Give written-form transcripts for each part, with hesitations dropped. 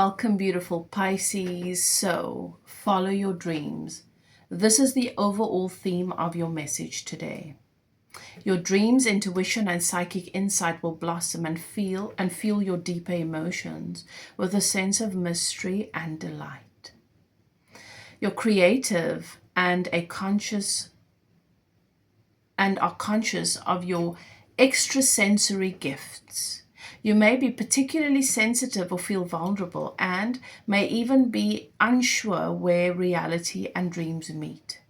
Welcome, beautiful Pisces. So, follow your dreams. This is the overall theme of your message today. Your dreams, intuition, and psychic insight will blossom and feel your deeper emotions with a sense of mystery and delight. You're creative and are conscious of your extrasensory gifts. You may be particularly sensitive or feel vulnerable and may even be unsure where reality and dreams meet.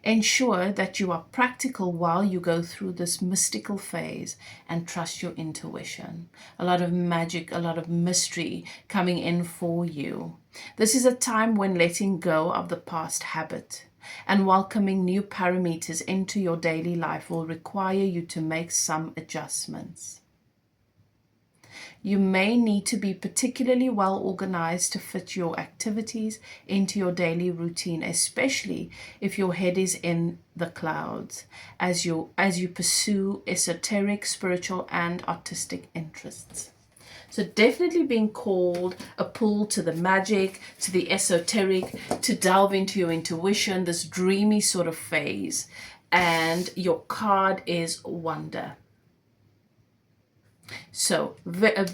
Ensure that you are practical while you go through this mystical phase and trust your intuition. A lot of magic, a lot of mystery coming in for you. This is a time when letting go of the past habit and welcoming new parameters into your daily life will require you to make some adjustments. You may need to be particularly well organized to fit your activities into your daily routine, especially if your head is in the clouds as you pursue esoteric, spiritual, and artistic interests. So definitely being called, a pull to the magic, to the esoteric, to delve into your intuition, this dreamy sort of phase. And your card is Wonder. So a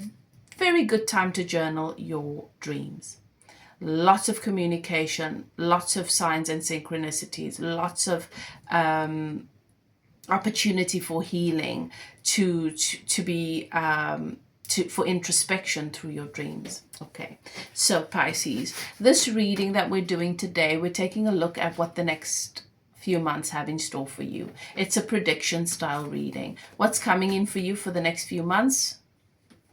very good time to journal your dreams. Lots of communication, lots of signs and synchronicities, lots of opportunity for healing, for introspection through your dreams. Okay, so Pisces, this reading that we're doing today, we're taking a look at what the next few months have in store for you. It's a prediction style reading. What's coming in for you for the next few months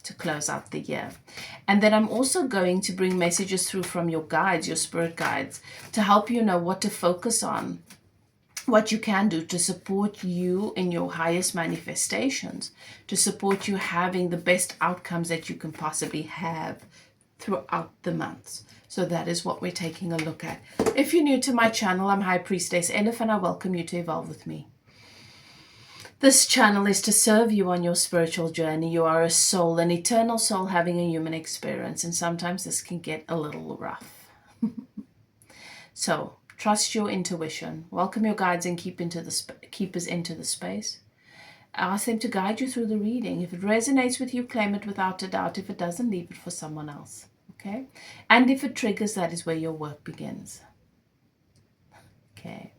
to close out the year. And then I'm also going to bring messages through from your guides, your spirit guides, to help you know what to focus on, what you can do to support you in your highest manifestations, to support you having the best outcomes that you can possibly have throughout the months. So that is what we're taking a look at. If you're new to my channel, I'm High Priestess Elif, and I welcome you to evolve with me. This channel is to serve you on your spiritual journey. You are a soul, an eternal soul having a human experience, and sometimes this can get a little rough. So trust your intuition. Welcome your guides and keepers into the space. Ask them to guide you through the reading. If it resonates with you, claim it without a doubt. If it doesn't, leave it for someone else. Okay? And if it triggers, that is where your work begins. Okay.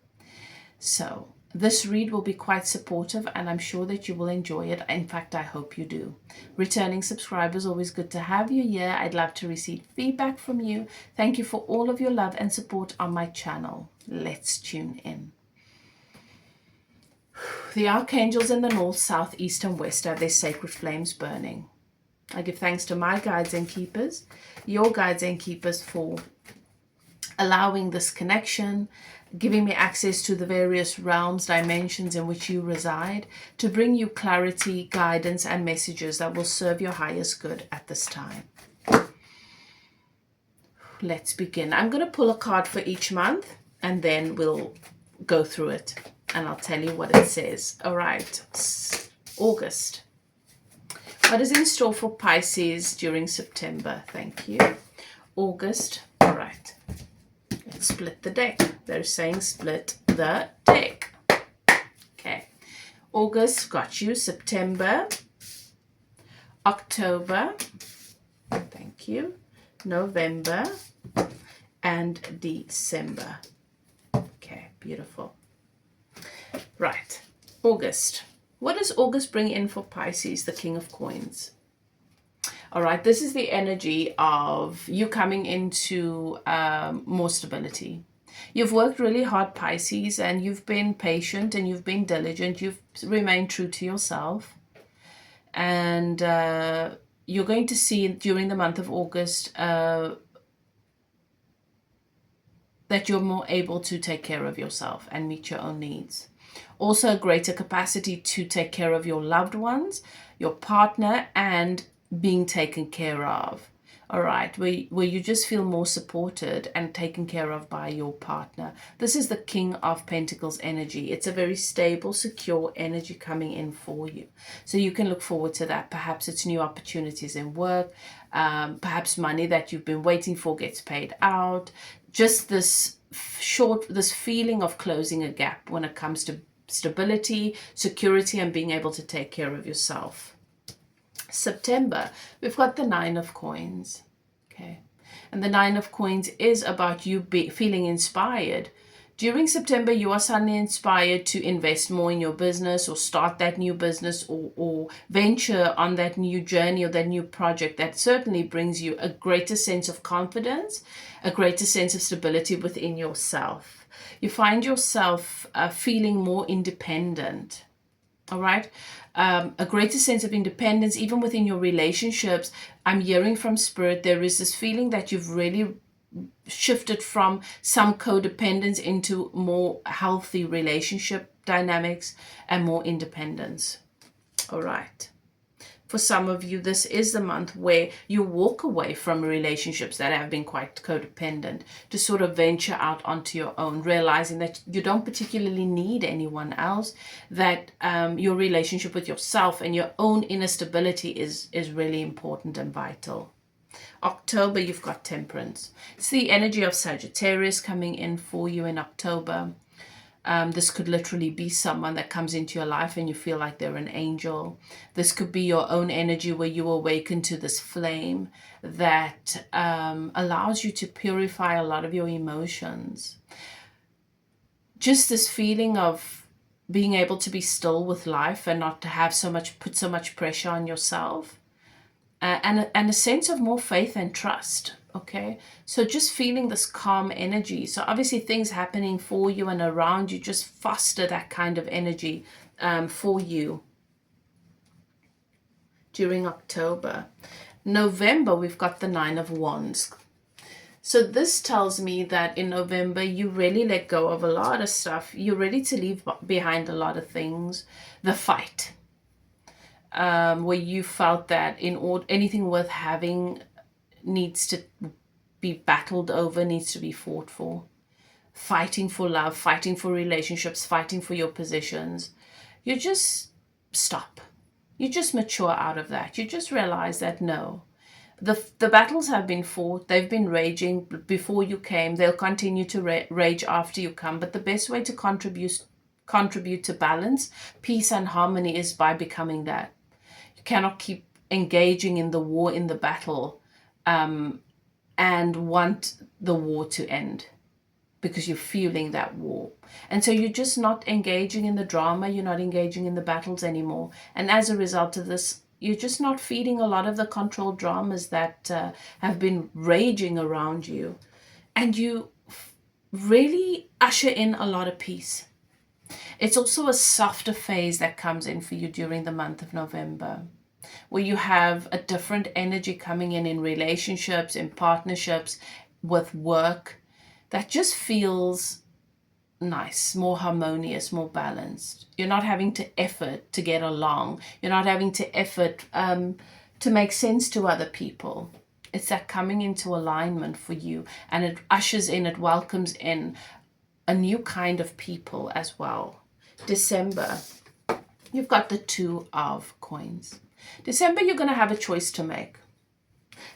So this read will be quite supportive, and I'm sure that you will enjoy it. In fact, I hope you do. Returning subscribers, always good to have you here. I'd love to receive feedback from you. Thank you for all of your love and support on my channel. Let's tune in. The archangels in the north, south, east, and west have their sacred flames burning. I give thanks to my guides and keepers, your guides and keepers, for allowing this connection, giving me access to the various realms, dimensions in which you reside, to bring you clarity, guidance, and messages that will serve your highest good at this time. Let's begin. I'm going to pull a card for each month, and then we'll go through it, and I'll tell you what it says. All right, August. What is in store for Pisces during September? Thank you. August. All right. Let's split the deck. They're saying split the deck. Okay. August got you. September. October. Thank you. November. And December. Okay. Beautiful. Right. August. What does August bring in for Pisces, the King of Coins? All right, this is the energy of you coming into more stability. You've worked really hard, Pisces, and you've been patient and you've been diligent. You've remained true to yourself. And you're going to see during the month of August that you're more able to take care of yourself and meet your own needs. Also a greater capacity to take care of your loved ones, your partner, and being taken care of. all right, where you just feel more supported and taken care of by your partner. This is the King of Pentacles energy. It's a very stable, secure energy coming in for you. So you can look forward to that. Perhaps it's new opportunities in work. Perhaps money that you've been waiting for gets paid out. Just this feeling of closing a gap when it comes to stability, security, and being able to take care of yourself. September, we've got the Nine of Coins. Okay, and the Nine of Coins is about you feeling inspired. During September, you are suddenly inspired to invest more in your business, or start that new business, or venture on that new journey or that new project that certainly brings you a greater sense of confidence, a greater sense of stability within yourself. You find yourself feeling more independent. All right. A greater sense of independence, even within your relationships. I'm hearing from Spirit, there is this feeling that you've really shifted from some codependence into more healthy relationship dynamics and more independence. All right. For some of you, this is the month where you walk away from relationships that have been quite codependent to sort of venture out onto your own, realizing that you don't particularly need anyone else, that your relationship with yourself and your own inner stability is really important and vital. October, you've got Temperance. It's the energy of Sagittarius coming in for you in October. This could literally be someone that comes into your life and you feel like they're an angel. This could be your own energy where you awaken to this flame that allows you to purify a lot of your emotions. Just this feeling of being able to be still with life and not to have put so much pressure on yourself. And a sense of more faith and trust. Okay, so just feeling this calm energy. So obviously things happening for you and around you just foster that kind of energy for you during October. November, we've got the Nine of Wands. So this tells me that in November, you really let go of a lot of stuff. You're ready to leave behind a lot of things. The fight. Where you felt that anything worth having needs to be battled over, needs to be fought for. Fighting for love, fighting for relationships, fighting for your positions. You just stop. You just mature out of that. You just realize that no, the battles have been fought. They've been raging before you came. They'll continue to rage after you come. But the best way to contribute to balance, peace, and harmony is by becoming that. You cannot keep engaging in the war, in the battle, and want the war to end because you're fueling that war. And so you're just not engaging in the drama, you're not engaging in the battles anymore. And as a result of this, you're just not feeding a lot of the controlled dramas that have been raging around you. And you really usher in a lot of peace. It's also a softer phase that comes in for you during the month of November, where you have a different energy coming in relationships, in partnerships, with work, that just feels nice, more harmonious, more balanced. You're not having to effort to get along. You're not having to effort to make sense to other people. It's that coming into alignment for you, and it ushers in, it welcomes in a new kind of people as well. December, you've got the Two of Coins. December, you're going to have a choice to make.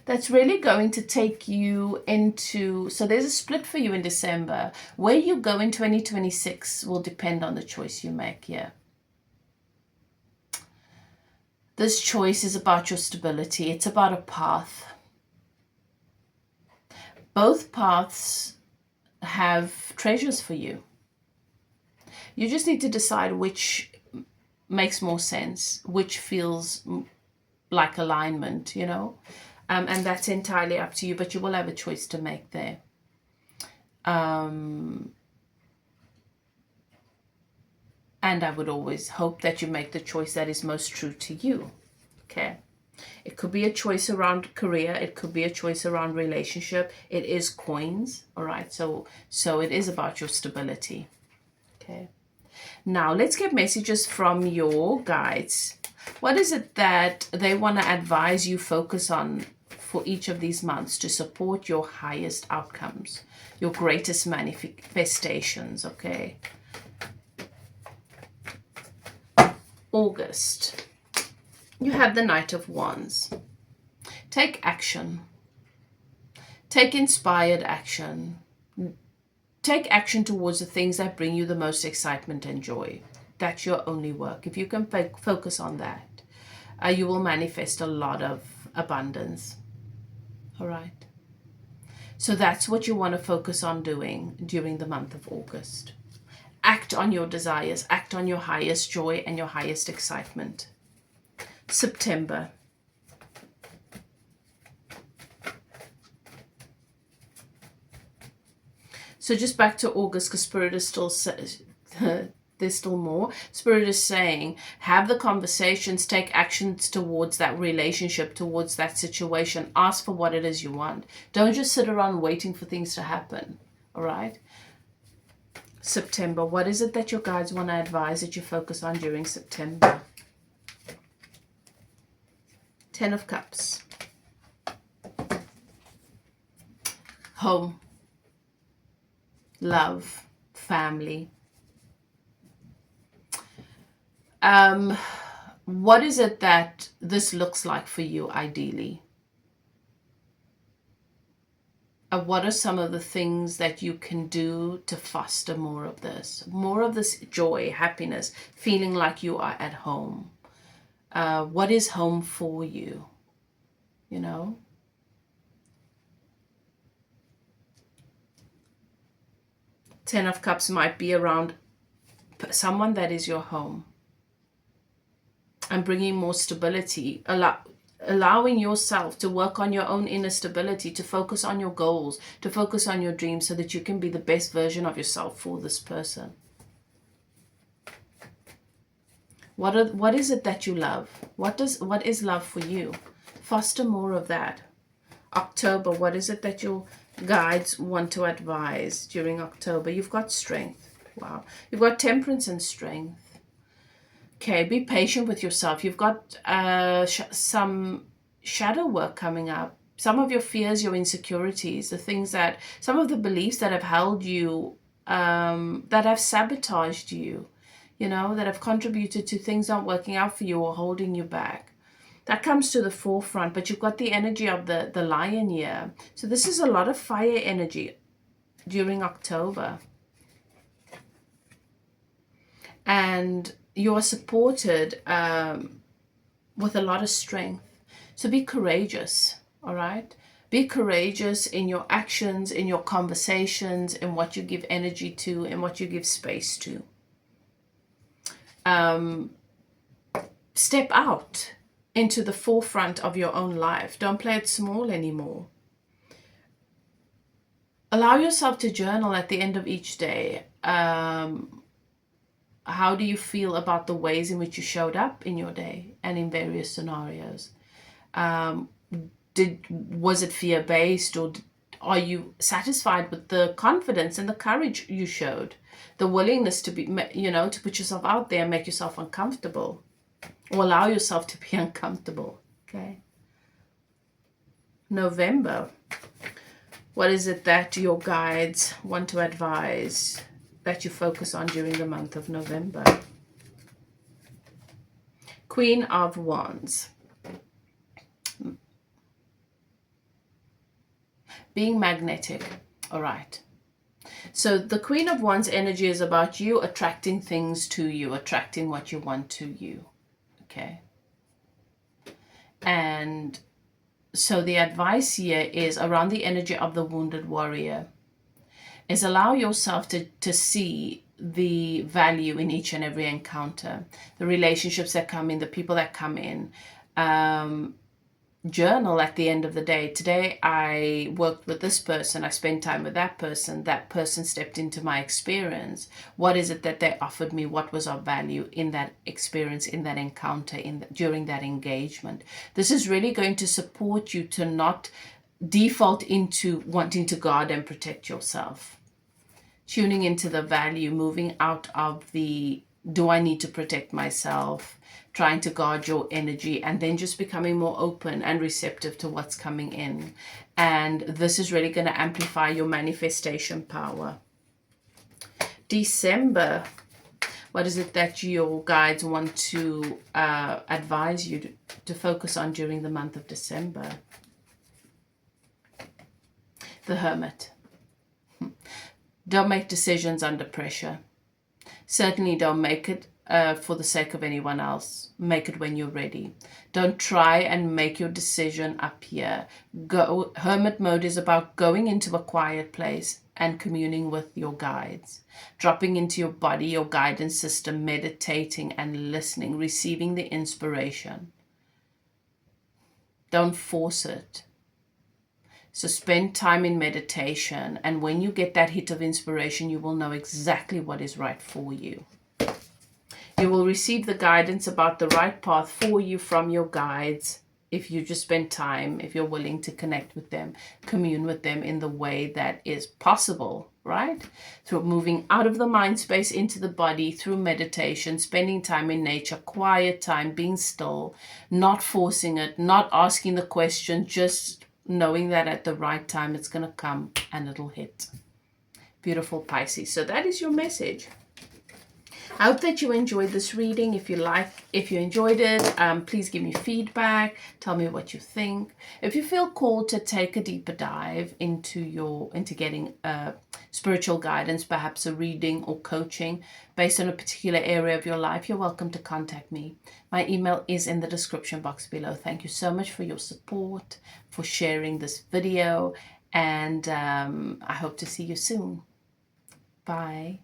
That's really going to take you into, so there's a split for you in December. Where you go in 2026 will depend on the choice you make here. This choice is about your stability. It's about a path. Both paths have treasures for you. You just need to decide which makes more sense, which feels like alignment, you know. And that's entirely up to you, but you will have a choice to make there. And I would always hope that you make the choice that is most true to you. Okay. It could be a choice around career. It could be a choice around relationship. It is coins. All right. So it is about your stability. Okay. Now let's get messages from your guides. What is it that they want to advise you focus on for each of these months to support your highest outcomes, your greatest manifestations, okay? August, you have the Knight of Wands. Take action. Take inspired action. Take action towards the things that bring you the most excitement and joy. That's your only work. If you can focus on that, you will manifest a lot of abundance. All right. So that's what you want to focus on doing during the month of August. Act on your desires. Act on your highest joy and your highest excitement. September. So just back to August, because Spirit is still, there's still more. Spirit is saying, have the conversations, take actions towards that relationship, towards that situation. Ask for what it is you want. Don't just sit around waiting for things to happen. All right? September, what is it that your guides want to advise that you focus on during September? Ten of Cups. Home. Love, family. What is it that this looks like for you ideally? What are some of the things that you can do to foster more of this joy, happiness, feeling like you are at home? What is home for you? You know? Ten of Cups might be around someone that is your home and bringing more stability, allowing yourself to work on your own inner stability, to focus on your goals, to focus on your dreams so that you can be the best version of yourself for this person. What is it that you love? What is love for you? Foster more of that. October, what is it that your guides want to advise during October? You've got strength. Wow. You've got temperance and strength. Okay, be patient with yourself. You've got some shadow work coming up. Some of your fears, your insecurities, the things that, some of the beliefs that have held you, that have sabotaged you, you know, that have contributed to things not working out for you or holding you back. That comes to the forefront, but you've got the energy of the lion here. So this is a lot of fire energy during October. And you are supported with a lot of strength. So be courageous, all right? Be courageous in your actions, in your conversations, in what you give energy to, in what you give space to. Step out into the forefront of your own life. Don't play it small anymore. Allow yourself to journal at the end of each day. How do you feel about the ways in which you showed up in your day and in various scenarios? Was it fear-based, or are you satisfied with the confidence and the courage you showed? The willingness to be, you know, to put yourself out there and make yourself uncomfortable, or allow yourself to be uncomfortable. Okay. November. What is it that your guides want to advise that you focus on during the month of November? Queen of Wands. Being magnetic. All right. So the Queen of Wands energy is about you attracting things to you, attracting what you want to you. Okay. And so the advice here is around the energy of the wounded warrior, is allow yourself to see the value in each and every encounter, the relationships that come in, the people that come in. Journal at the end of the day. Today I worked with this person, I spent time with that person stepped into my experience. What is it that they offered me? What was of value in that experience, in that encounter, during that engagement? This is really going to support you to not default into wanting to guard and protect yourself. Tuning into the value, moving out of the do I need to protect myself, trying to guard your energy, and then just becoming more open and receptive to what's coming in. And this is really going to amplify your manifestation power. December, what is it that your guides want to advise you to focus on during the month of December? The Hermit. Don't make decisions under pressure. Certainly don't make it for the sake of anyone else. Make it when you're ready. Don't try and make your decision up here. Hermit mode is about going into a quiet place and communing with your guides. Dropping into your body, your guidance system, meditating and listening, receiving the inspiration. Don't force it. So spend time in meditation, and when you get that hit of inspiration, you will know exactly what is right for you. You will receive the guidance about the right path for you from your guides if you just spend time, if you're willing to connect with them, commune with them in the way that is possible, right? Through moving out of the mind space into the body, through meditation, spending time in nature, quiet time, being still, not forcing it, not asking the question, just knowing that at the right time it's going to come and it'll hit. Beautiful Pisces. So that is your message. I hope that you enjoyed this reading. If you enjoyed it, please give me feedback. Tell me what you think. If you feel called to take a deeper dive into getting spiritual guidance, perhaps a reading or coaching based on a particular area of your life, you're welcome to contact me. My email is in the description box below. Thank you so much for your support, for sharing this video, and I hope to see you soon. Bye.